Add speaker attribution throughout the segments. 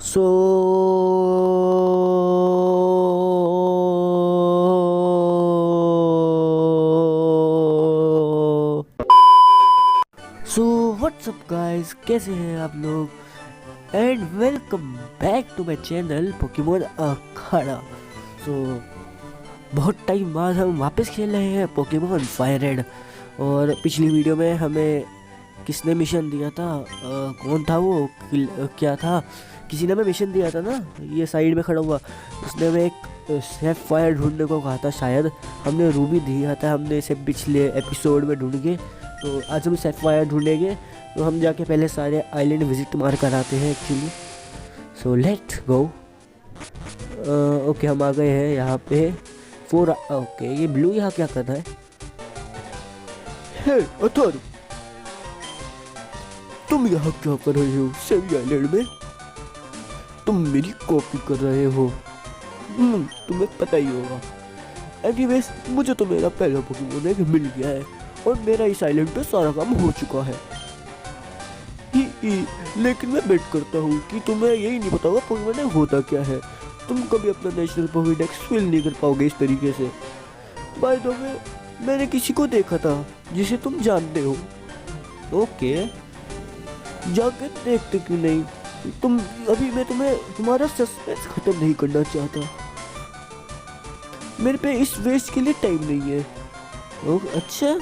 Speaker 1: सो so what's up guys, कैसे हैं आप लोग and welcome back to my channel Pokemon अखाड़ा। सो बहुत टाइम बाद हम वापस खेल रहे हैं पोकेमोन फायर रेड। और पिछली वीडियो में हमें किसने मिशन दिया था, कौन था वो, क्या था, किसी ने हमें मिशन दिया था ना, ये साइड में खड़ा हुआ, उसने हमें एक सेफ फायर ढूंढने को कहा था। शायद हमने रूबी दिया था हमने इसे पिछले एपिसोड में ढूंढ के। तो आज हम सेफ फायर ढूंढेंगे, तो हम जाके पहले सारे आइलैंड विजिट मार कर आते हैं actually. So let's go. Okay, हम आ गए हैं यहाँ पे। ओके, ये ब्लू यहाँ क्या कर रहा है? हे अथर, तुम यहाँ क्या कर रहे हो सेवी आइलैंड में? तुम मेरी कॉपी कर रहे हो। तुम्हें पता ही होगा। एनीवेज, मुझे तो मेरा पहला पोकेमोन एक मिल गया है और मेरा इस आइलैंड पे सारा काम हो चुका है। लेकिन मैं बेट करता हूँ कि तुम्हें यही नहीं पता होगा पोकेमोन होता क्या है। तुम कभी अपना नेशनल पोकेडेक्स फिल नहीं कर पाओगे इस तरीके से। बाय द वे, मैंने किसी को देखा था जिसे तुम जानते हो। ओके, जाके देखते क्यों नहीं? तुम अभी, मैं तुम्हारा सस्पेंस खत्म नहीं करना चाहता। मेरे पे इस वेस्ट के लिए टाइम नहीं है। ओह अच्छा,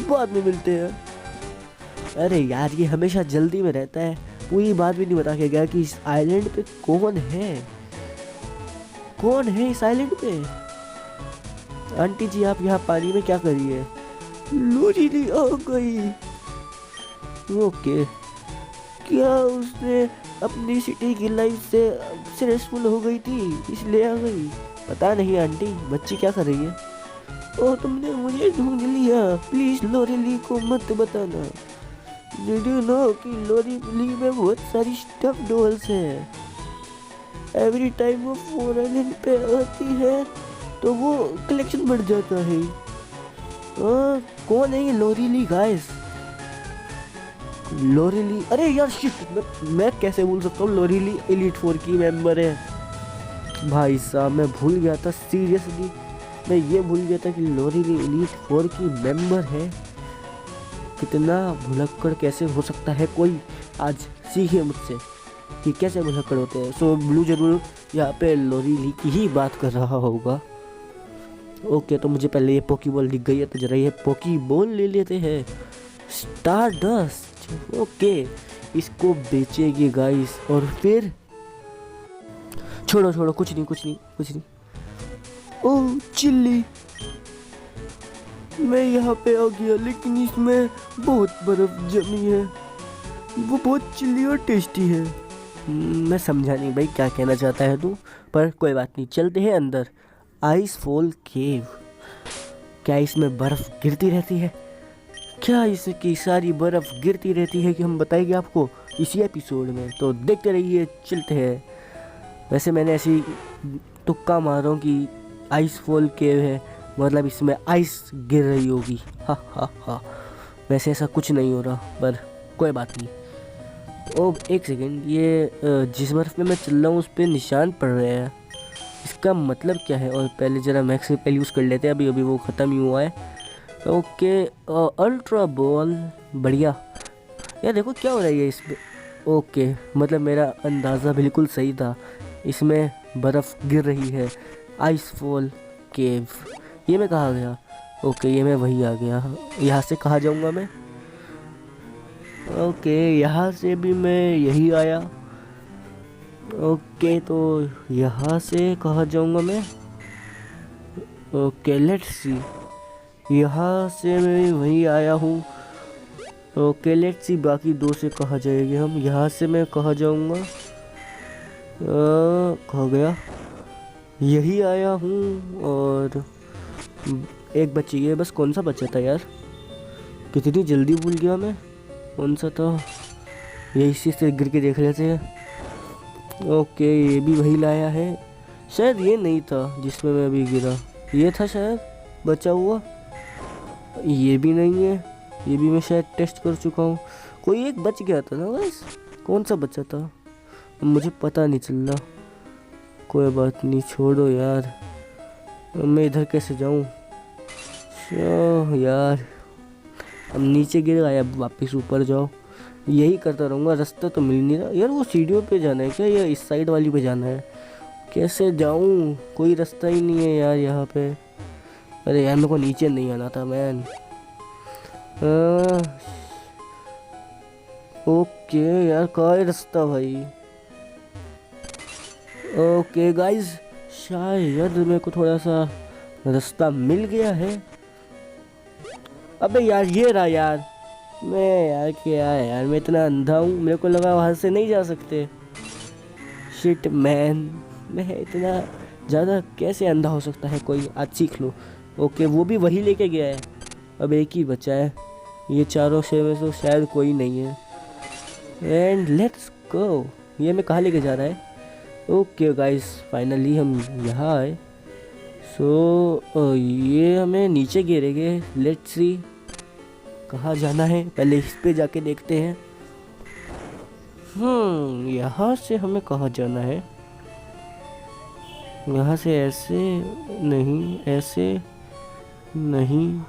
Speaker 1: बाद में मिलते हैं। अरे यार, ये हमेशा जल्दी में रहता है, पूरी बात भी नहीं बता के गया कि इस आइलैंड पे कौन है। कौन है इस आइलैंड पे? आंटी जी, आप यहाँ पानी में क्या कर रही है? लोरी आ गई। ओके, क्या उसने अपनी सिटी की लाइफ से स्ट्रेसफुल हो गई थी इसलिए आ गई? पता नहीं आंटी, बच्ची क्या कर रही है? ओह, तुमने मुझे ढूंढ लिया। प्लीज लोरेली को मत बताना। Did you know कि लोरेली में बहुत सारी स्टफ डॉल्स हैं। एवरी टाइम वो फोर आइलैंड पे आती है तो वो कलेक्शन बढ़ जाता है। कौन है ये लोरेली गाइस? लोरेली, अरे यार शिट, मैं कैसे भूल सकता हूँ, लोरेली एलीट 4 की मेंबर है। भाई साहब, मैं भूल गया था, सीरियसली मैं ये भूल गया था कि लोरेली एलीट 4 की मेंबर है। कितना भुलक्कड़ कैसे हो सकता है कोई? आज सीखिए मुझसे कि कैसे भुलक्कड़ होते हैं। सो ब्लू जरूर यहाँ पे लोरेली की ही बात कर रहा होगा। ओके, तो मुझे पहले ये पोकीबॉल दिख गई है, तो जरा ये पोकीबॉल ले लेते हैं। स्टारडस्ट, ओके, इसको बेचेगी गाइस और फिर छोड़ो छोड़ो, कुछ नहीं। ओह चिल्ली, मैं यहाँ पे आ गया, लेकिन इसमें बहुत बर्फ जमी है। वो बहुत चिल्ली और टेस्टी है। मैं समझा नहीं भाई क्या कहना चाहता है तू, पर कोई बात नहीं, चलते हैं अंदर। आइस फॉल केव, क्या इसमें बर्फ गिरती रहती है? क्या इसकी सारी बर्फ गिरती रहती है कि हम बताएंगे आपको इसी एपिसोड में? तो देखते रहिए, चलते हैं। वैसे मैंने ऐसी तुक्का मारा हूँ कि आइस फॉल केव है, मतलब इसमें आइस गिर रही होगी। हा हा हा, वैसे ऐसा कुछ नहीं हो रहा, पर कोई बात नहीं। ओ एक सेकेंड, ये जिस बर्फ में मैं चल रहा हूँ उस पर निशान पड़ रहे हैं, इसका मतलब क्या है? और पहले ज़रा मैक्स रिपेल यूज़ कर लेते हैं, अभी वो ख़त्म ही हुआ है। ओके, अल्ट्रा बॉल, बढ़िया। यार देखो क्या हो रहा है इसमें। ओके, मतलब मेरा अंदाज़ा बिल्कुल सही था, इसमें बर्फ़ गिर रही है। आइस फॉल केव, ये मैं कहाँ गया? ओके, ये मैं वही आ गया। यहाँ से कहाँ जाऊँगा मैं? ओके, यहाँ से भी मैं यही आया। ओके, तो यहाँ से कहाँ जाऊँगा मैं? ओके लेट्स सी, यहाँ से मैं वहीं आया हूँ। ओके लेट्स सी, बाकी दो से कहाँ जाएंगे हम? यहाँ से मैं कहाँ जाऊँगा? कहाँ गया? यही आया हूँ और एक बची है बस। कौन सा बचा था यार? कितनी जल्दी भूल गया मैं, कौन सा था? ये इसी से गिर के देख लेते हैं। ओके, ये भी वही लाया है। शायद ये नहीं था जिसमें मैं अभी गिरा, ये था शायद बचा हुआ। ये भी नहीं है, ये भी मैं शायद टेस्ट कर चुका हूँ। कोई एक बच गया था ना बस, कौन सा बचा था? मुझे पता नहीं चल रहा। कोई बात नहीं, छोड़ो यार। मैं इधर कैसे जाऊँ? यार अब नीचे गिर गया, अब वापस ऊपर जाओ। यही करता रहूँगा, रास्ता तो मिल नहीं रहा यार। वो सीढ़ियों पे जाना है क्या या इस साइड वाली पे जाना है? कैसे जाऊँ? कोई रास्ता ही नहीं है यार यहाँ पे। अरे यार मेरे को नीचे नहीं आना था मैन। ओके यार, कहाँ है रास्ता भाई? ओके गाइस, शायद मेरे को थोड़ा सा रास्ता मिल गया है। अबे यार ये रहा यार। मैं यार क्या है यार, मैं इतना अंधा हूँ, मेरे को लगा वहाँ से नहीं जा सकते। शिट मैन, मैं इतना ज़्यादा कैसे अंधा हो सकता है कोई? आज सीख लो। ओके, वो भी वही लेके गया है। अब एक ही बचा है, ये चारों से में तो शायद कोई नहीं है। And let's go. ये मैं कहाँ लेके जा रहा है? ओके गाइस, फाइनली हम यहाँ आए। सो ये हमें नीचे गिरेंगे। लेट्स सी कहाँ जाना है, पहले इस पे जाके देखते हैं। यहाँ से हमें कहाँ जाना है? यहाँ से ऐसे नहीं, ऐसे नहीं,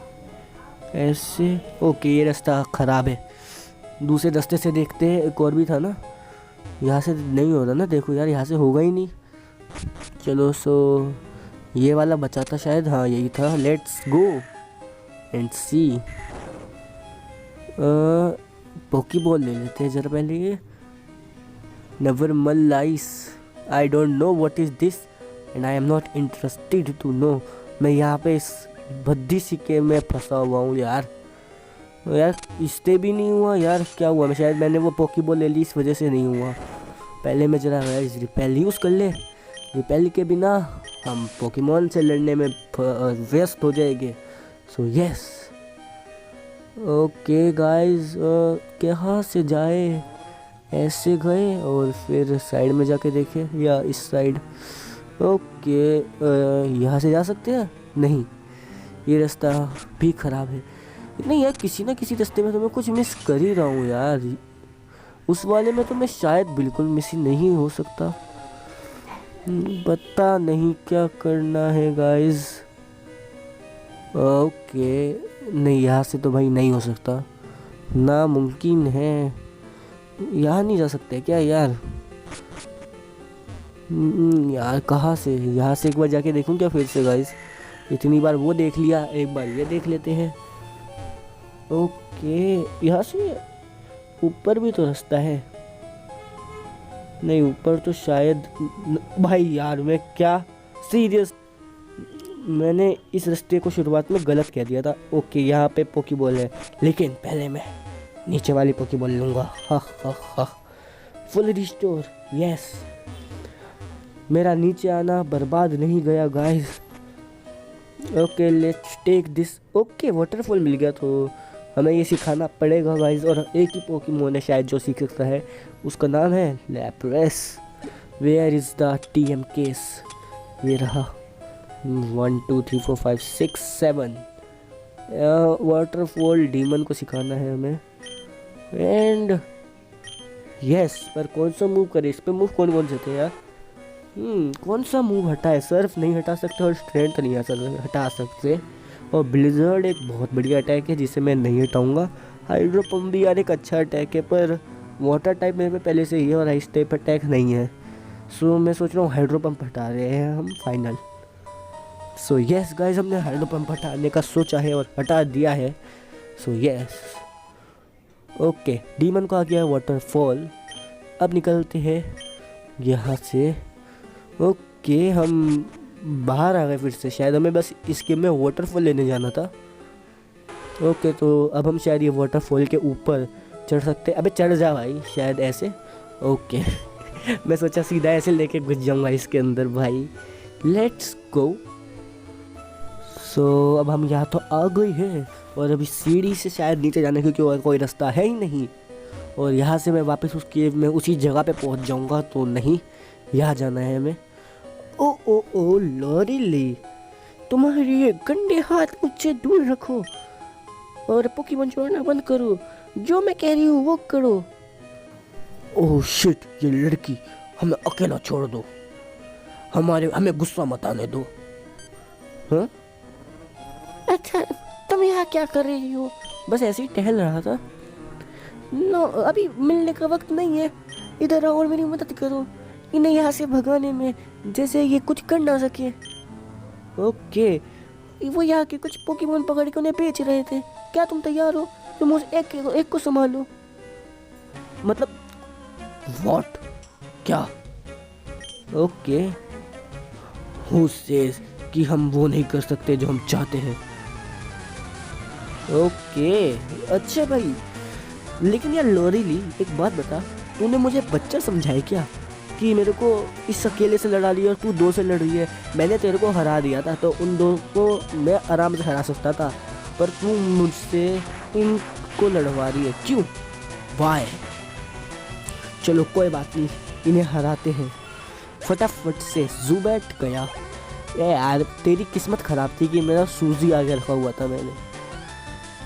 Speaker 1: ऐसे। ओके, ये रास्ता ख़राब है। दूसरे रास्ते से देखते हैं। एक और भी था ना, यहाँ से नहीं हो रहा ना। देखो यार, यहाँ से होगा ही नहीं। चलो, सो ये वाला बचा था शायद। हाँ यही था। Let's go and see. Poke ball ले लेते हैं जरा पहले। ये never melt ice, I don't know what is this and I am not interested to know. मैं यहाँ पे इस भद्दी सिक्के में फंसा हुआ हूँ यार। इससे भी नहीं हुआ यार। क्या हुआ? मैं शायद मैंने वो पोकीबॉल ले ली, इस वजह से नहीं हुआ। पहले मैं जरा रिपेल यूज़ कर ले। रिपेल के बिना हम पोकेमॉन से लड़ने में व्यस्त हो जाएंगे। So yes. ओके गाइस, कहाँ से जाए? ऐसे गए और फिर साइड में जाके देखे, या इस साइड। ओके, यहाँ से जा सकते हैं? नहीं, ये रास्ता भी ख़राब है। नहीं यार, किसी ना किसी रास्ते में तो मैं कुछ मिस कर ही रहा हूँ यार। उस वाले में तो मैं शायद बिल्कुल मिस ही नहीं हो सकता। पता नहीं क्या करना है गाइस। ओके, नहीं यहाँ से तो भाई नहीं हो सकता, नामुमकिन है। यहाँ नहीं जा सकते क्या यार? यार कहाँ से? यहाँ से एक बार जाके देखूँ क्या फिर से गाइस? इतनी बार वो देख लिया, एक बार ये देख लेते हैं। ओके, यहाँ से ऊपर भी तो रास्ता है। नहीं, ऊपर तो शायद भाई यार, मैं क्या सीरियस, मैंने इस रास्ते को शुरुआत में गलत कह दिया था। ओके, यहाँ पे पोकीबॉल है, लेकिन पहले मैं नीचे वाली पोकीबॉल लूँगा। हा हा हा, फुल रिस्टोर। यस, मेरा नीचे आना बर्बाद नहीं गया guys. Okay, let's take this. Okay, waterfall मिल गया, तो हमें ये सिखाना पड़ेगा गाइस। और एक ही पोकेमॉन है शायद जो सीख सकता है, उसका नाम है Lapras. Where is the TM case? ये रहा। 1 2 3 4 5 6 7। वाटरफॉल डीमन को सिखाना है हमें। एंड यस, पर कौन सा मूव करे? इस पे मूव कौन कौन से थे यार? कौन सा मूव हटाए? सर्फ नहीं हटा सकते और स्ट्रेंथ नहीं हटा सकते। और ब्लिजर्ड एक बहुत बढ़िया अटैक है जिसे मैं नहीं हटाऊंगा। हाइड्रो पंप भी यार एक अच्छा अटैक है, पर वाटर टाइप मेरे पे पहले से ही है और आइस टाइप अटैक नहीं है। सो मैं सोच रहा हूँ हाइड्रो पंप हटा रहे हैं हम फाइनल। सो यस गाइस, हमने हाइड्रो पंप हटाने का सोचा है और हटा दिया है। So yes. ओके, डीमन को आ गया वाटरफॉल। अब निकलते हैं यहाँ से। ओके, हम बाहर आ गए फिर से। शायद हमें बस इस गेम में वाटरफॉल लेने जाना था। ओके, तो अब हम शायद ये वाटरफॉल के ऊपर चढ़ सकते। अबे चढ़ जा भाई, शायद ऐसे। ओके मैं सोचा सीधा ऐसे लेके घुस जाऊंगा इसके अंदर भाई। Let's go. सो अब हम यहाँ तो आ गए हैं और अभी सीढ़ी से शायद नीचे जाने क्योंकि और कोई रास्ता है ही नहीं। और यहाँ से मैं वापस उस केव में उसी जगह पे पहुँच जाऊँगा, तो नहीं, यहाँ जाना है हमें। ओ ओ ओ लॉरीली, तुम्हारे ये गंदे हाथ मुझसे दूर रखो और पोकेमॉन छोड़ना बंद करो। जो मैं कह रही हूँ वो करो। ओह शिट, ये लड़की हमें अकेला छोड़ दो, हमें गुस्सा मत आने दो। हाँ अच्छा, तुम यहाँ क्या कर रही हो? बस ऐसे ही टहल रहा था। नो, अभी मिलने का वक्त नहीं है। इधर आओ और मेरी मदद करो इन्हें यहाँ से भगाने में, जैसे ये कुछ कर ना सके। ओके, वो यहाँ के कुछ पोकेमोन पकड़ के उन्हें बेच रहे थे। क्या तुम तैयार हो? तुम उस एक को संभालो। मतलब व्हाट? क्या? ओके, हु सेज कि हम वो नहीं कर सकते जो हम चाहते हैं। ओके अच्छा भाई, लेकिन यार लोरीली एक बात बता, तूने मुझे बच्चा समझाया क्या कि मेरे को इस अकेले से लड़ा लिया और तू दो से लड़ रही है? मैंने तेरे को हरा दिया था तो उन दो को मैं आराम से हरा सकता था, पर तू मुझसे इनको लड़वा रही है, क्यों? वाई? चलो कोई बात नहीं, इन्हें हराते हैं। फटाफट से ज़ुबैट गया। यार तेरी किस्मत ख़राब थी कि मेरा सूजी आगे रखा हुआ था मैंने।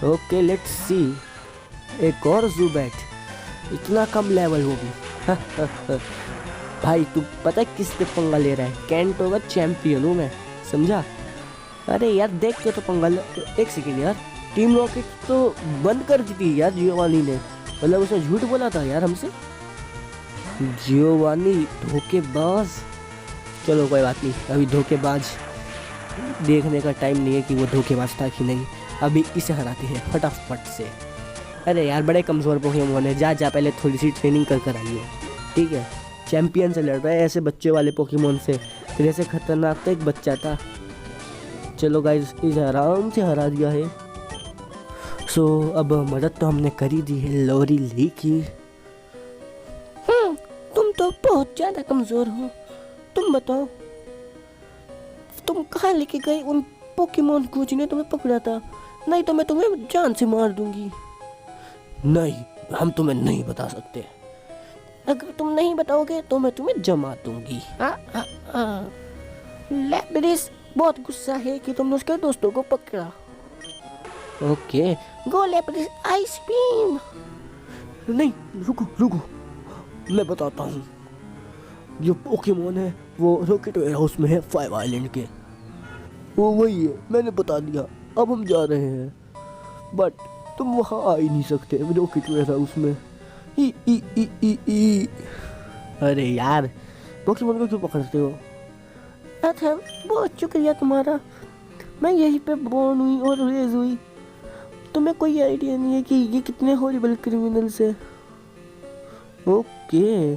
Speaker 1: ओके लेट्स सी, एक और ज़ुबैट, इतना कम लेवल होगी। भाई तू पता है किससे पंगा ले रहा है? कैंटो का चैंपियन हूँ मैं, समझा? अरे यार देख के तो पंगा ले। एक सेकेंड यार, टीम रॉकेट तो बंद कर दी थी यार जियोवानी ने, मतलब उसने झूठ बोला था यार हमसे। जियोवानी धोखेबाज। चलो कोई बात नहीं, अभी धोखेबाज देखने का टाइम नहीं है कि वो धोखेबाज था कि नहीं। अभी इसे हराते हैं फटाफट से। अरे यार बड़े कमज़ोर पोकेमोन है, जा जा पहले थोड़ी सी ट्रेनिंग कर आइए, ठीक है? चैंपियन से लड़ रहा है, ऐसे बच्चे वाले पोकेमोन से, फिर ऐसे खतरनाक तो एक बच्चा था। चलो गाइस, इसे आराम से हरा दिया है। सो अब मदद तो हमने कर ही दी है लोरीली की। तुम तो बहुत ज़्यादा कमज़ोर हो। तुम बताओ, तुम कहाँ लेके गए उन पोकेमोन को जिन्हें तुम्हें पकड़ा था? नहीं तो मैं तुम्हें जान से मार दूंगी। नहीं, हम तुम्हें नहीं बता सकते। अगर तुम नहीं बताओगे तो मैं तुम्हें जमा दूंगी। लैब्रिस बहुत गुस्सा है कि तुमने उसके दोस्तों को पकड़ा। ओके, गो लैब्रिस, आइस बीम। नहीं, रुको, मैं बताता हूँ। जो पोकेमोन है वो रॉकेट वेयरहाउस में है, 5 आइलैंड के। वो वही है, मैंने बता दिया। अब हम जा रहे हैं, बट तुम वहाँ आ ही नहीं सकते रॉकेट वेयरहाउस में। ई। अरे यार, पोकेमोन को क्यों पकड़ते हो? अच्छा, बहुत शुक्रिया तुम्हारा। मैं यहीं पे बोर्न हुई और रेज हुई। तुम्हें कोई आइडिया नहीं है कि ये कितने हॉरिबल क्रिमिनल्स है। ओके,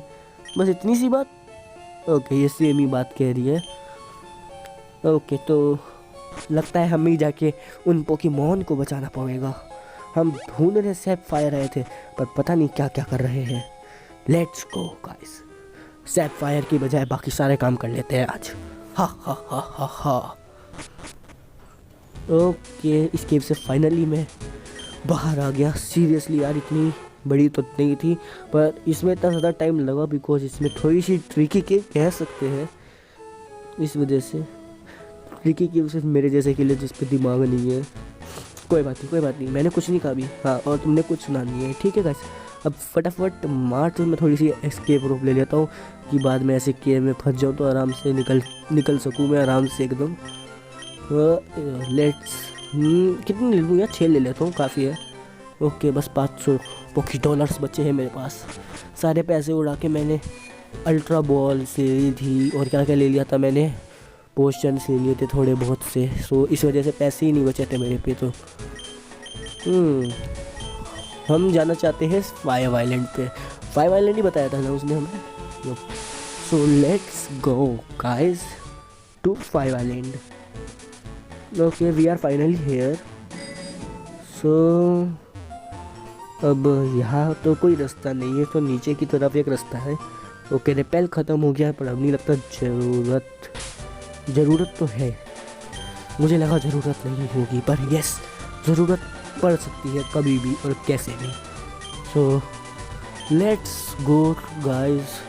Speaker 1: बस इतनी सी बात। ओके, ये सेम ही बात कह रही है। ओके, तो लगता है हमें जाके उन पोकेमोन को बचाना पड़ेगा। हम ढूंढने सैफायर आए थे, पर पता नहीं क्या क्या कर रहे हैं। लेट्स गो गाइस, सैफायर की बजाय बाकी सारे काम कर लेते हैं आज। हा। ओके, इस केव से फाइनली मैं बाहर आ गया। सीरियसली यार, इतनी बड़ी तो नहीं थी, पर इसमें इतना ज़्यादा टाइम लगा बिकॉज इसमें थोड़ी सी ट्रिकी केव कह सकते हैं। इस वजह से ट्रिकी केव सिर्फ मेरे जैसे के लिए जिस पे दिमाग नहीं है। कोई बात नहीं, मैंने कुछ नहीं कहा अभी। हाँ, और तुमने कुछ सुना नहीं है, ठीक है गाइस? अब फटाफट मार्च में थोड़ी सी एस्केप रोप ले लेता हूँ कि बाद में ऐसे केव में फंस जाऊँ तो आराम से निकल सकूँ मैं आराम से एकदम। लेट्स कितनी ले लूँ यार? 6 ले लेता हूँ, काफ़ी है। ओके, बस 500 पोकी डॉलर्स बचे हैं मेरे पास। सारे पैसे उड़ा के मैंने अल्ट्रा बॉल से थी और क्या क्या ले लिया था मैंने, पोशंस ले लिए थे थोड़े बहुत से। सो इस वजह से पैसे ही नहीं बचे थे मेरे पे। तो हम जाना चाहते हैं 5 आइलैंड पे। 5 आइलैंड ही बताया था ना उसने हमें। So let's go guys to 5 island. Okay, we are finally here. So अब यहाँ तो कोई रास्ता नहीं है, तो नीचे की तरफ एक रास्ता है। ओके, रिपेल ख़त्म हो गया है, पर अब नहीं लगता ज़रूरत तो है। मुझे लगा ज़रूरत नहीं होगी, पर यस, ज़रूरत पड़ सकती है कभी भी और कैसे भी। सो लेट्स गो गाइस।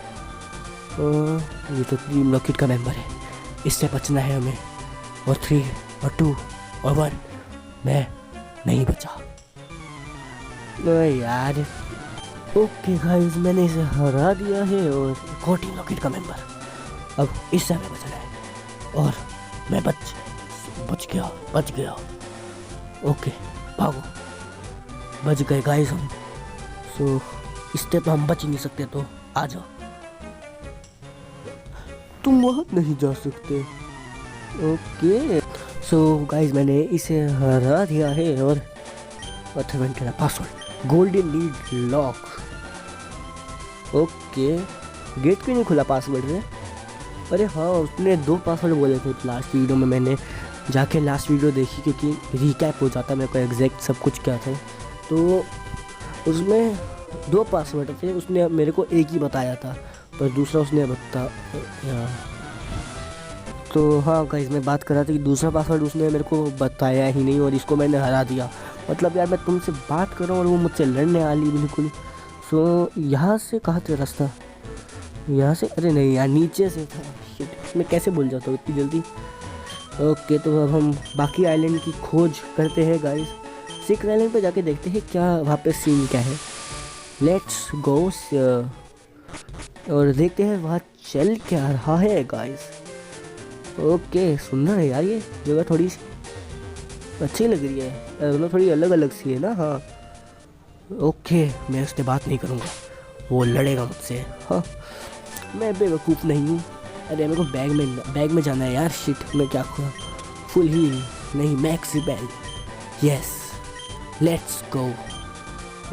Speaker 1: ये तो टीम रॉकेट का मेंबर है, इससे बचना है हमें। और 3 और 2 और 1, मैं नहीं बचा यार। ओके गाइस, मैंने इसे हरा दिया है और को टीम रॉकेट का मेंबर। अब इससे हमें बचना है और मैं बच गया। ओके भागो, बच गए गाइस हम। सो इससे तो हम बच ही नहीं सकते, तो आ जाओ। तुम वहाँ नहीं जा सकते। ओके सो गाइस मैंने इसे हरा दिया है और authenticate password golden lead lock. Okay get क्यों नहीं खुला पासवर्ड में? अरे हाँ, उसने 2 पासवर्ड बोले थे लास्ट वीडियो में। मैंने जाके लास्ट वीडियो देखी क्योंकि रिकैप हो जाता मेरे को एग्जैक्ट सब कुछ क्या था। तो उसमें 2 पासवर्ड थे, उसने मेरे को एक ही बताया था पर दूसरा उसने बताया। तो हाँ गाइस मैं बात कर रहा था कि दूसरा पासवर्ड उसने मेरे को बताया ही नहीं और इसको मैंने हरा दिया। मतलब यार मैं तुमसे बात कर रहा हूँ और वो मुझसे लड़ने वाली बिल्कुल। सो यहाँ से कहाँ था रास्ता? यहाँ से? अरे नहीं यार, नीचे से था। शिट, मैं कैसे भूल जाता हूँ इतनी जल्दी। ओके तो अब हम बाकी आइलैंड की खोज करते हैं गाइस। सीक्रेट आइलैंड पे जाके देखते हैं क्या वहाँ पे सीन क्या है। लेट्स गो और देखते हैं वहाँ चल क्या रहा है गाइस। ओके सुंदर है यार, ये जगह थोड़ी सी अच्छी लग रही है, मतलब थोड़ी अलग अलग सी है ना। हाँ ओके, मैं उससे बात नहीं करूँगा, वो लड़ेगा मुझसे। हाँ मैं बेवकूफ़ नहीं हूँ। अरे मेरे को बैग में जाना है यार। शिट, मैं क्या करूँ? फुल हील नहीं, max bag. Yes let's go.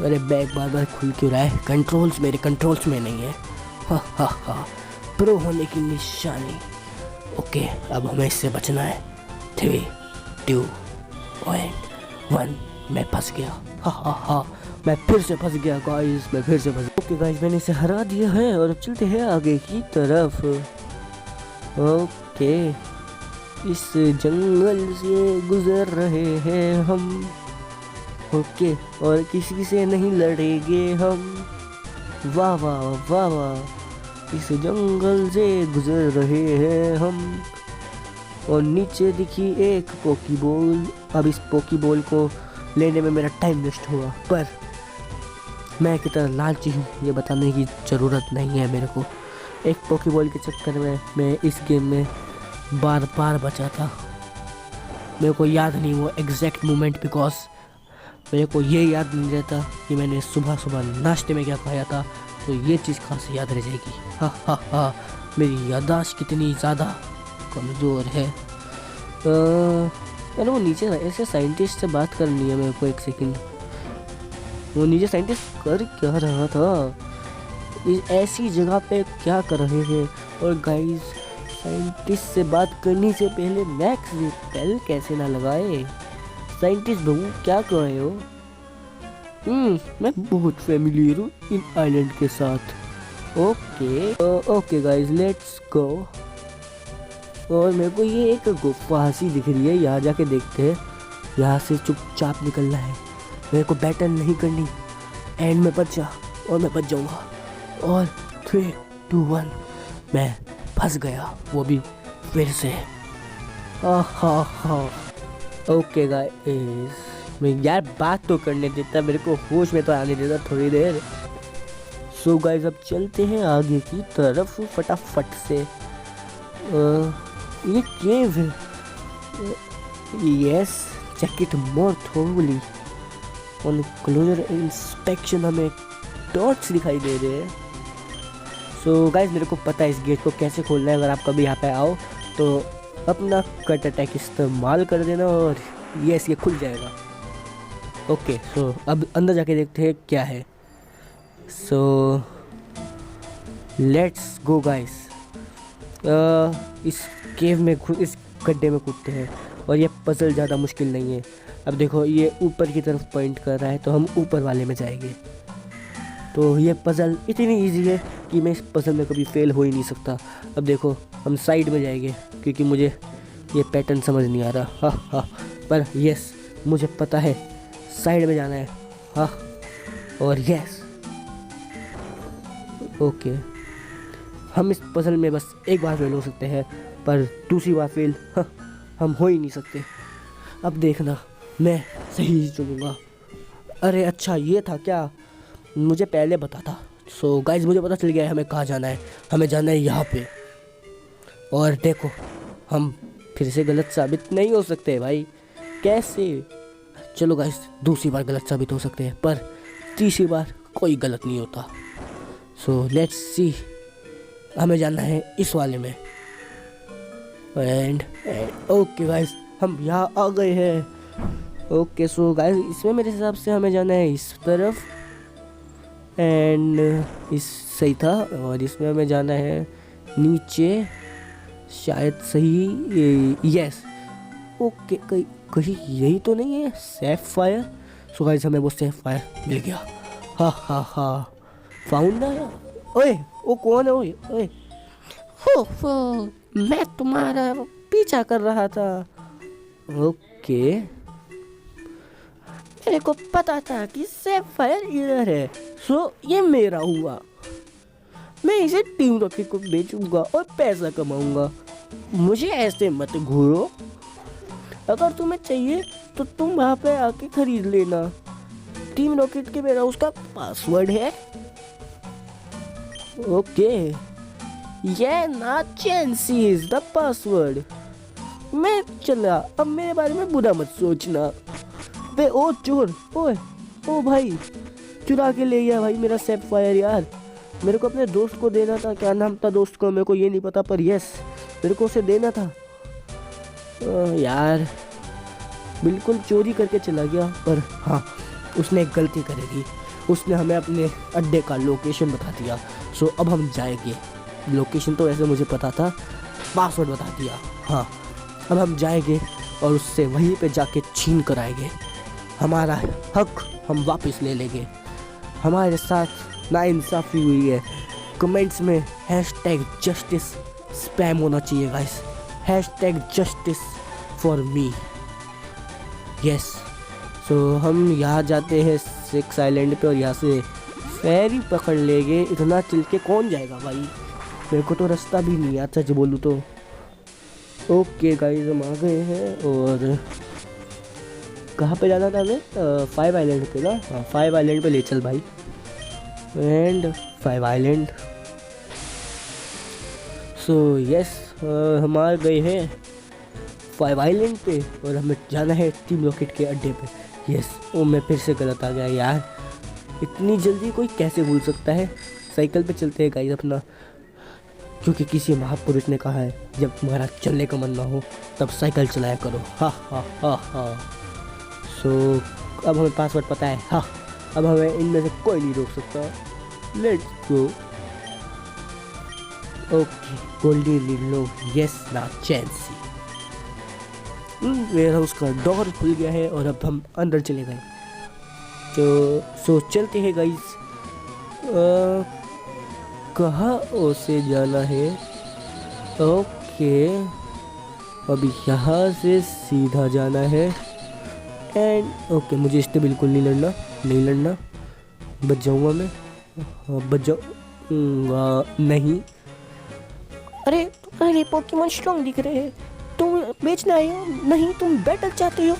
Speaker 1: अरे बैग बार बार खुल क्यों रहा है? मेरे कंट्रोल्स में नहीं है। हा प्रो होने की निशानी। ओके अब हमें इससे बचना है। 3 2 1 मैं फंस गया। हा मैं फिर से फंस गया गाइस, मैं फिर से फंस गया। ओके गाइस मैंने इसे हरा दिया है और अब चलते हैं आगे की तरफ। ओके इस जंगल से गुजर रहे हैं हम। ओके और किसी से नहीं लड़ेंगे हम। वाह वाह वाह वाह, इस जंगल से गुजर रहे हैं हम। और नीचे दिखी एक पोकीबॉल। अब इस पोकीबॉल को लेने में मेरा टाइम वेस्ट हुआ, पर मैं कितना लालची हूँ ये बताने की ज़रूरत नहीं है मेरे को। एक पोकीबॉल के चक्कर में मैं इस गेम में बार बार बचा था। मेरे को याद नहीं वो एग्जैक्ट मोमेंट, बिकॉज मेरे को ये याद नहीं रहता कि मैंने सुबह सुबह नाश्ते में क्या खाया था। तो ये चीज़ कहाँ से याद रह जाएगी? हा मेरी याददाश्त कितनी ज़्यादा कमज़ोर है। यार वो नीचे ऐसे साइंटिस्ट से बात करनी है मेरे को। एक सेकंड, वो नीचे साइंटिस्ट कर क्या रहा था? इस ऐसी जगह पे क्या कर रहे हैं? और गाइस साइंटिस्ट से बात करने से पहले मैक्स रिपेल कैसे ना लगाए? साइंटिस्ट बहू क्या कर रहे हो? मैं बहुत फेमिलियर हूँ इन आइलैंड के साथ। Okay guys let's go. और मेरे को ये एक गुफा सी दिख रही है, यहाँ जाके देखते हैं। यहाँ से चुपचाप निकलना है, मेरे को बैटल नहीं करनी। एंड में बच जा और मैं बच जाऊँगा। और 3 2 1 मैं फंस गया, वो भी फिर से। ओके गाइस मैं यार बात तो करने देता, मेरे को होश में तो आने देता थोड़ी देर। सो गाइस अब चलते हैं आगे की तरफ फटाफट से। ये केव है। Yes check it more thoroughly. On closer inspection हमें डॉट्स दिखाई दे रहे हैं। सो गाइस मेरे को पता है इस गेट को कैसे खोलना है। अगर आप कभी यहाँ पे आओ तो अपना कट अटैक इस्तेमाल कर देना और यस ये खुल जाएगा। ओके सो अब अंदर जाके देखते हैं क्या है। सो लेट्स गो गाइस। इस केव में इस गड्ढे में कूदते हैं और ये पजल ज़्यादा मुश्किल नहीं है। अब देखो ये ऊपर की तरफ पॉइंट कर रहा है तो हम ऊपर वाले में जाएंगे। तो ये पजल इतनी इजी है कि मैं इस पजल में कभी फेल हो ही नहीं सकता। अब देखो हम साइड में जाएंगे क्योंकि मुझे ये पैटर्न समझ नहीं आ रहा। हाँ पर यस मुझे पता है साइड में जाना है। हाँ और यस ओके हम इस पजल में बस एक बार फेल हो सकते हैं पर दूसरी बार फेल हम हो ही नहीं सकते। अब देखना मैं सही चुनूंगा। अरे अच्छा ये था क्या? मुझे पहले पता था। सो गाइस मुझे पता चल गया है हमें कहाँ जाना है। हमें जाना है यहाँ पे। और देखो हम फिर से गलत साबित नहीं हो सकते भाई। कैसे? चलो गाइस दूसरी बार गलत साबित हो सकते हैं, पर तीसरी बार कोई गलत नहीं होता। So let's see. हमें जाना है इस वाले में। एंड ओके गाइस हम यहाँ आ गए हैं। ओके सो गाइस इसमें मेरे हिसाब से हमें जाना है इस तरफ। एंड इस सही था। और इसमें हमें जाना है नीचे, शायद सही। यस ओके, कहीं यही तो नहीं है सेफ फायर। सो गाइस हमें वो सेफ फायर मिल गया। हा फाउंड ना। ओए वो कौन है? ओए ओए हो मैं तुम्हारा पीछा कर रहा था। ओके मेरे को पता था कि सेफ फायर इधर है। सो ये मेरा हुआ। मैं इसे टीम रॉकेट को बेचूंगा और पैसा कमाऊंगा। मुझे ऐसे मत घूरो। अगर तुम्हें चाहिए तो तुम वहाँ पे आके खरीद लेना। टीम रॉकेट के मेरा उसका पासवर्ड है। ओके ये ना चैंसी इज द पासवर्ड। मैं चला, अब मेरे बारे में बुरा मत सोचना। वे ओ चोर, ओए ओ भाई चुरा के ले गया भाई मेरा सेफ फायर यार। मेरे को अपने दोस्त को देना था। क्या नाम था दोस्त को मेरे को ये नहीं पता, पर यस मेरे को उसे देना था। यार बिल्कुल चोरी करके चला गया। पर हाँ उसने एक गलती करेगी। उसने हमें अपने अड्डे का लोकेशन बता दिया। सो अब हम जाएंगे। लोकेशन तो वैसे मुझे पता था, पासवर्ड बता दिया। हाँ अब हम जाएंगे और उससे वहीं पे जाके छीन कर आएंगे। हमारा हक हम वापस ले लेंगे। हमारे साथ नाइंसाफ़ी हुई है। कमेंट्स में #जस्टिस स्पैम होना चाहिए guys. #Justice for me. Yes so हम यहाँ जाते हैं 6 आइलैंड पे और यहाँ से फेरी पकड़ लेंगे। इतना चल के कौन जाएगा भाई? मेरे को तो रास्ता भी नहीं आता सच बोलूँ तो। ओके गाइस हम आ गए हैं। और कहाँ पे जाना था हमें? 5 आइलैंड पे ना। हाँ 5 आइलैंड पे ले चल भाई। And 5 island. सो यस हम आ गए हैं 5 आइलैंड पे और हमें जाना है टीम रॉकेट के अड्डे पे। यस ओ मैं फिर से गलत आ गया यार। इतनी जल्दी कोई कैसे भूल सकता है? साइकिल पे चलते हैं गाइस अपना, क्योंकि किसी महापुरुष ने कहा है जब तुम्हारा चलने का मन ना हो तब साइकिल चलाया करो। हा। सो अब हमें पासवर्ड पता है। हाँ अब हमें इनमें से कोई नहीं रोक सकता। Let's go. ओके गोल्डी लो। यस ना चैंसी। वेयर हाउस का डोर खुल गया है और अब हम अंदर चले गए। तो सो चलते हैं गाइस। कहाँ से जाना है? ओके अभी यहाँ से सीधा जाना है। एंड ओके मुझे इससे बिल्कुल नहीं लड़ना। बच जाऊँगा मैं। हाँ बच जाऊँगा नहीं। अरे पोकेमॉन स्ट्रॉन्ग दिख रहे हैं। तुम बेचना आए हो? नहीं तुम बैटल चाहते हो?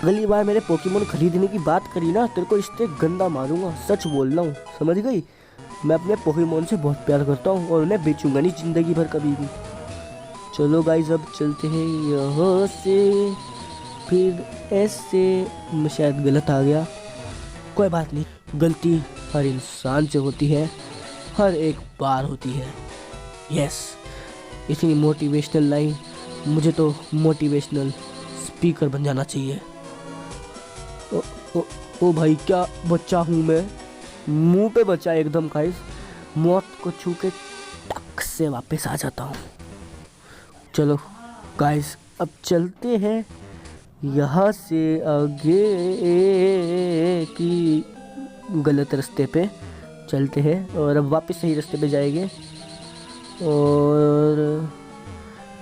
Speaker 1: अगली बार मेरे पोकेमॉन खरीदने की बात करी ना तेरे को इससे गंदा मारूंगा। सच बोल रहा हूँ समझ गई? मैं अपने पोकेमॉन से बहुत प्यार करता हूँ और उन्हें बेचूंगा नहीं ज़िंदगी भर कभी भी। चलो गाइस अब चलते हैं यहाँ से, फिर ऐसे। मैं शायद गलत आ गया, कोई बात नहीं। गलती हर इंसान से होती है, हर एक बार होती है। यस इतनी मोटिवेशनल लाइन। मुझे तो मोटिवेशनल स्पीकर बन जाना चाहिए। ओ भाई क्या बच्चा हूँ मैं। मुंह पे बचा एकदम गाइस। मौत को छू के टक से वापस आ जाता हूँ। चलो गाइस अब चलते हैं यहाँ से आगे की गलत रास्ते पे चलते हैं और अब वापस सही रास्ते पे जाएंगे। और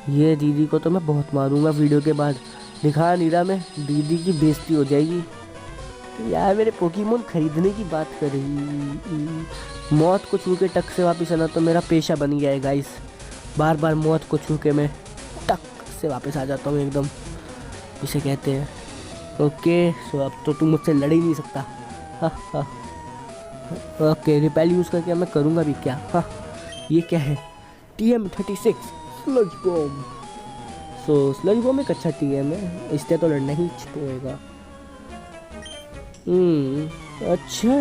Speaker 1: ये दीदी को तो मैं बहुत मारूंगा वीडियो के बाद। दिखा नहीं रहा मैं, दीदी की बेइज्जती हो जाएगी यार। मेरे पोकेमॉन खरीदने की बात कर रही। मौत को छू के टक से वापस आना तो मेरा पेशा बन गया है गाइस। बार बार मौत को छू के मैं टक से वापस आ जाता हूँ एकदम, इसे कहते हैं। ओके सो अब तो तुम मुझसे लड़ ही नहीं सकता। ओके, रिपेल यूज़ करके मैं करूँगा भी क्या। हाँ, ये क्या है? TM36 sludge bomb. So sludge bomb एक अच्छा TM है, इससे तो लड़ना ही होएगा। अच्छा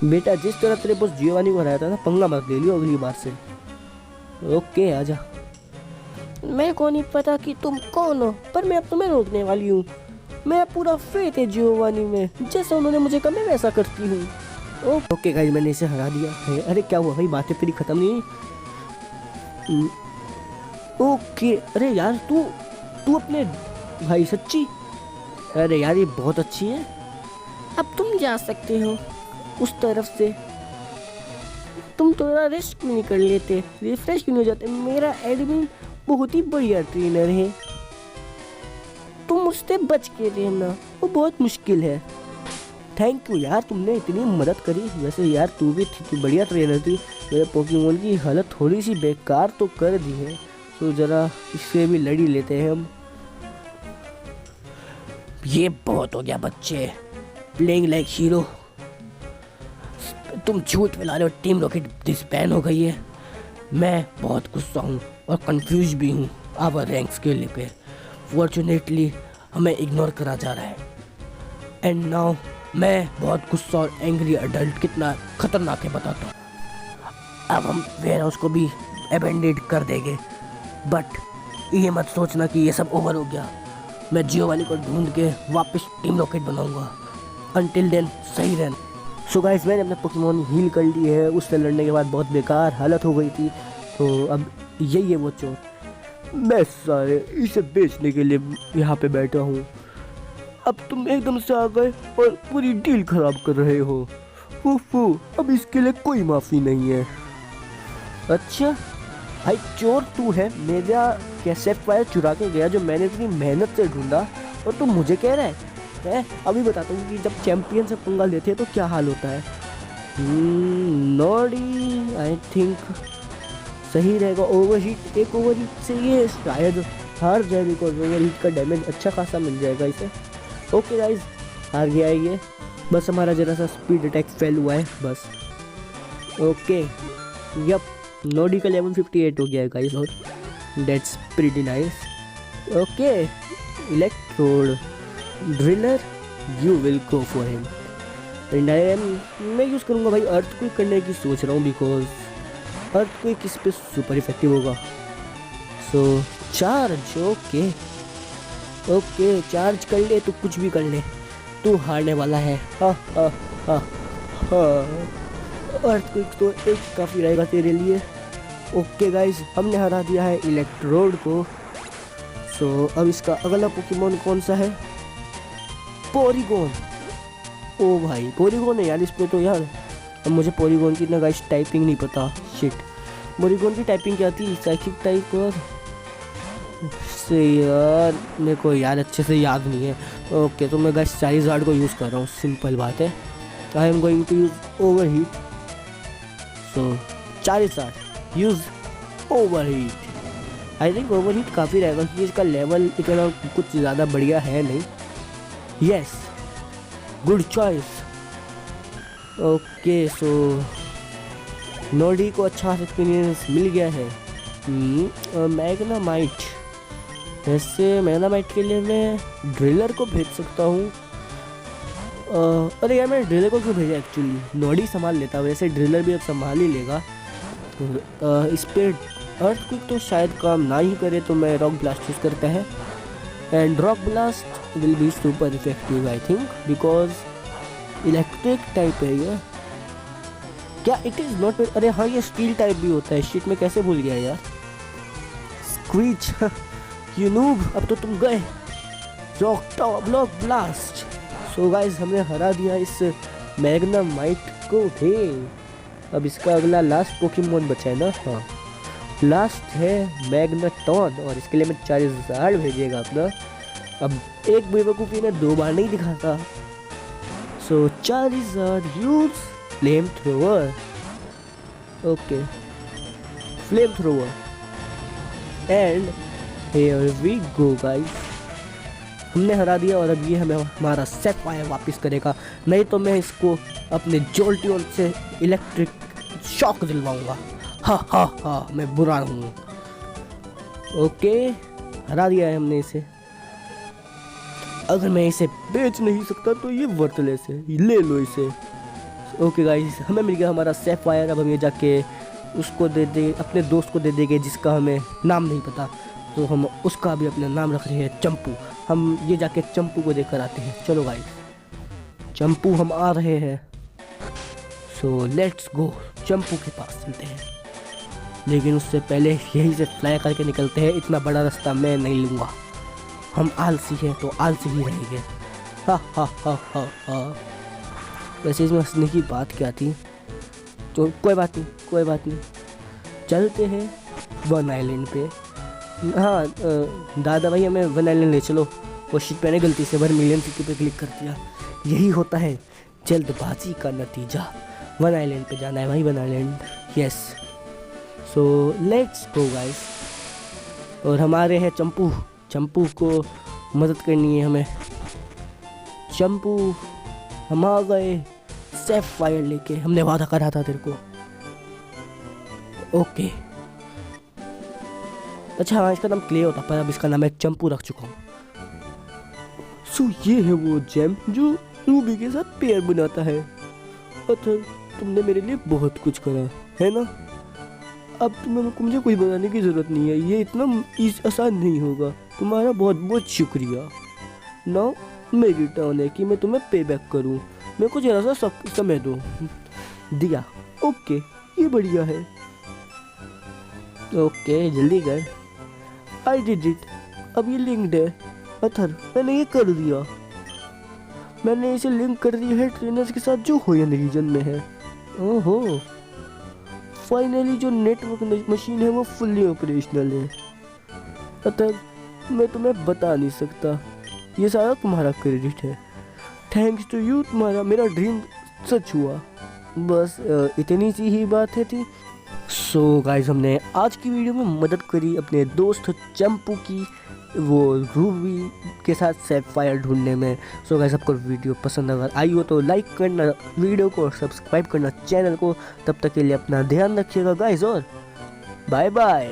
Speaker 1: बेटा, जिस तरह तेरे बॉस जियोवानी को हराया था ना, पंगा मत ले लियो अगली बार से। ओके आजा। मेरे को नहीं पता कि तुम कौन हो, पर मैं अब तुम्हें रोकने वाली हूँ। मैं पूरा फेथ है जियोवानी में, जैसा उन्होंने मुझे कहा मैं वैसा करती हूँ। ओके गाइस, मैंने इसे हरा दिया है। अरे क्या हुआ भाई, बातें तेरी खत्म नहीं हुई? ओके, अरे यार तू अपने भाई सच्ची? अरे यार ये बहुत अच्छी है। अब तुम जा सकते हो उस तरफ से। तुम थोड़ा रेस्ट क्यों नहीं कर लेते, रिफ्रेश क्यों नहीं हो जाते? मेरा एडमिन बहुत ही बढ़िया ट्रेनर है, तुम उससे बच के रहना, वो बहुत मुश्किल है। थैंक यू यार, तुमने इतनी मदद करी। वैसे यार तू भी बढ़िया ट्रेनर थी। मेरे पोकेमोन की हालत थोड़ी सी बेकार तो कर दी है, तो ज़रा इससे भी लड़ी लेते हैं हम। ये बहुत हो गया बच्चे, प्लेइंग लाइक हीरो। तुम झूठ फैला रहे हो, टीम रॉकेट डिसबैंड हो गई है। मैं बहुत गुस्सा हूँ और कंफ्यूज भी हूँ आवर रैंक्स के लेकर। फॉर्चुनेटली हमें इग्नोर करा जा रहा है। एंड नाउ मैं बहुत गुस्सा और एंग्री अडल्ट कितना खतरनाक है बताता हूँ। अब हम वेयर हाउस को भी अबेंडेड कर देंगे, बट ये मत सोचना कि ये सब ओवर हो गया। मैं जियोवानी को ढूंढ के वापस टीम रॉकेट बनाऊंगा। अंटिल देन सही रहना। सो गाइस, मैंने अपने पोकेमोन हील कर ली है। उससे लड़ने के बाद बहुत बेकार हालत हो गई थी, तो अब यही है वो चोर। मैं सारे इसे बेचने के लिए यहाँ पे बैठा हूँ। अब तुम एकदम से आ गए और पूरी डील खराब कर रहे हो। फूफू, अब इसके लिए कोई माफ़ी नहीं है। अच्छा भाई, चोर तू है, मेरा कैसेट फाइल चुरा के गया जो मैंने इतनी मेहनत से ढूंढा, और तू मुझे कह रहा है? अभी बताता हूँ कि जब चैंपियन से पंगा लेते हैं तो क्या हाल होता है। नॉडी आई थिंक सही रहेगा। ओवरहीट, एक ओवरहीट से ये शायद हार जाए, बिकॉज ओवरहीट का डैमेज अच्छा खासा मिल जाएगा इसे। ओके गाइज, हार गया है ये। बस हमारा जरा सा स्पीड अटैक फेल हुआ है बस। ओके यप, नॉडी का लेवल 58 हो गया है गाइज, और that's pretty nice. Okay, electrode driller, you will go for him. And मैं यूज़ करूँगा भाई अर्थक्वेक करने की सोच रहा हूँ, बिकॉज अर्थक्वेक इस पे सुपर इफेक्टिव होगा। सो चार्ज, ओके ओके, चार्ज कर ले, तो कुछ भी कर ले, तू हारने वाला है। हाँ हाँ हाँ हाँ, अर्थक्वेक तो एक काफ़ी रहेगा तेरे लिए। ओके गाइज, हमने हरा दिया है इलेक्ट्रोड को। सो अब इसका अगला पोकेमोन कौन सा है? पोरीगोन। ओ भाई पोरीगोन है यार इसमें तो यार। अब मुझे पोरीगोन की ना गाइस टाइपिंग नहीं पता, शिट। पोरीगोन की टाइपिंग क्या थी? साइकिक टाइप, और से यार मेरे को यार अच्छे से याद नहीं है। ओके, तो मैं गाइस चारिज़ार्ड को यूज़ कर रहा हूँ, सिंपल बात है। I am going to use overheat. So Charizard use overheat. I think overheat काफ़ी रहेगा क्योंकि इसका लेवल इतना कुछ ज़्यादा बढ़िया है नहीं। Yes, good choice. ओके, सो नॉडी को अच्छा एक्सपीरियंस मिल गया है। मैग्नामाइट, वैसे मैग्नामाइट के लिए मैं ड्रिलर को भेज सकता हूँ। अरे यार, मैंने ड्रिलर को क्यों भेजा? एक्चुअली नॉडी संभाल लेता, वैसे ड्रिलर भी अब संभाल ही लेगा। इस पर अर्थक्वेक तो शायद काम ना ही करे, तो मैं रॉक ब्लास्ट यूज़ करता है। And rock blast will be super effective I think, because electric type है ये। क्या it is not? अरे हाँ, ये स्टील टाइप भी होता है। शिट, मैं कैसे भूल गया यार। स्क्वीच, you noob, अब तो तुम गए। Rock blast. सो गाइस, हमने हरा दिया इस मैग्नामाइट को। हे, अब इसका अगला लास्ट पोकेमोन बचा है ना? हाँ, लास्ट है मैग्नेटॉन, और इसके लिए मैं चारिज़ार्ड भेजिएगा अपना। अब एक बेवकूफ़ी ने दो बार नहीं दिखाता। So Charizard use flamethrower. Okay, flamethrower, and here we go guys. हमने हरा दिया और अब ये हमें हमारा सैफायर वापस करेगा, नहीं तो मैं इसको अपने जोल्टियन से इलेक्ट्रिक शॉक दिलवाऊंगा। हा हा हा, मैं बुरा हूँ। ओके, हरा दिया है हमने इसे। अगर मैं इसे बेच नहीं सकता तो ये वर्थलेस है, ले लो इसे। ओके गाइस, हमें मिल गया हमारा सैफायर। अब हम ये जाके उसको दे दे, अपने दोस्त को दे देंगे जिसका हमें नाम नहीं पता, तो हम उसका भी अपना नाम रख रहे हैं चंपू। हम ये जाके चंपू को देकर आते हैं। चलो गाइस, चंपू हम आ रहे हैं। सो लेट्स गो, चंपू के पास चलते हैं। लेकिन उससे पहले यहीं से फ्लाई करके निकलते हैं, इतना बड़ा रास्ता मैं नहीं लूँगा। हम आलसी हैं तो आलसी ही रहेंगे। हा हा हा हा हा। वैसे इसमें हंसने की बात क्या थी, तो कोई बात नहीं, कोई बात नहीं। चलते हैं वन आइलैंड पे। हाँ दादा भाई, हमें वन आइलैंड ले चलो। वो शिट, मैंने गलती से वर्मिलियन सिटी पे क्लिक कर दिया। यही होता है जल्दबाजी का नतीजा। वन आइलैंड पे जाना है भाई, one island. Yes, so let's go guys. और हमारे हैं चंपू। चंपू को मदद करनी है हमें। चंपू, हम आ गए सैफायर लेके। हमने वादा करा था तेरे को। ओके, अच्छा हाँ, इसका नाम क्ले होता, पर अब इसका नाम मैं चंपू रख चुका हूँ। सो ये है वो जेम जो रूबी के साथ पेयर बनाता है। अच्छा, तुमने मेरे लिए बहुत कुछ करा है ना। अब तुम्हें मुझे कुछ बताने की ज़रूरत नहीं है, ये इतना आसान नहीं होगा। तुम्हारा बहुत बहुत शुक्रिया। नाउ मेरी टर्न है कि मैं तुम्हें पे बैक करूँ। मेरे को जरा सा समय दो। दिया। ओके, ये बढ़िया है। ओके, जल्दी कर। I did it. अब ये लिंक्ड है। अथर, मैंने ये कर दिया। मैंने इसे लिंक कर दिया है ट्रेनर्स के साथ जो होयन रीजन में है। ओहो, फाइनली जो नेटवर्क मशीन है वो फुल्ली ऑपरेशनल है। अतः मैं तुम्हें बता नहीं सकता, ये सारा तुम्हारा क्रेडिट है। थैंक्स टू यू, तुम्हारा मेरा ड्रीम सच हुआ। बस इतनी सी ही बात है थी। सो गाइस, हमने आज की वीडियो में मदद करी अपने दोस्त चंपू की, वो रूबी के साथ सैफायर ढूंढने में। सो गाइस, आपको वीडियो पसंद अगर आई हो तो लाइक करना वीडियो को और सब्सक्राइब करना चैनल को। तब तक के लिए अपना ध्यान रखिएगा गाइस, और बाय बाय।